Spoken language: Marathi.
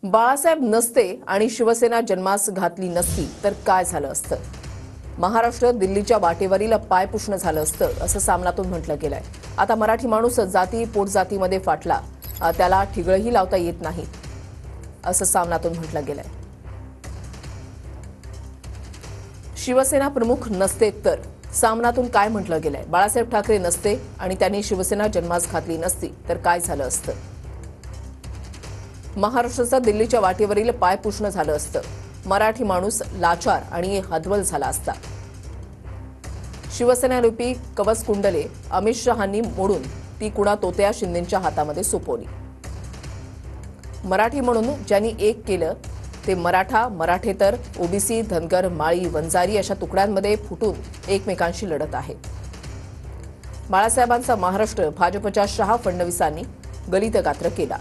बाळासाहेब नसते आणि शिवसेना जन्मास घातली नसती तर काय झालं असतं? महाराष्ट्र दिल्लीच्या वाटेवरील पाय पुसणं झालं असतं असं सामनातून म्हटलं गेलंय. आता मराठी माणूस जाती पोटजातीमध्ये फाटला, त्याला ठिगळही लावता येत नाही असं सामनातून म्हटलं गेलंय. शिवसेना प्रमुख नसते तर सामनातून काय म्हटलं गेलंय? बाळासाहेब ठाकरे नसते आणि त्यांनी शिवसेना जन्मास घातली नसती तर काय झालं असतं? महाराष्ट्राचा दिल्लीच्या वाटेवरील पाय पुसणं झालं असतं. मराठी माणूस लाचार आणि हतबल झाला असता. शिवसेनारूपी कवच कुंडले अमित शहांनी मोडून ती कुणा तोत्या शिंदेच्या हातामध्ये सोपवली. मराठी म्हणून ज्यांनी एक केलं ते मराठा, मराठेतर, ओबीसी, धनगर, माळी, वंजारी अशा तुकड्यांमध्ये फुटून एकमेकांशी लढत आहे. बाळासाहेबांचा महाराष्ट्र भाजपच्या शहा फडणवीसांनी गलितगात्र केला.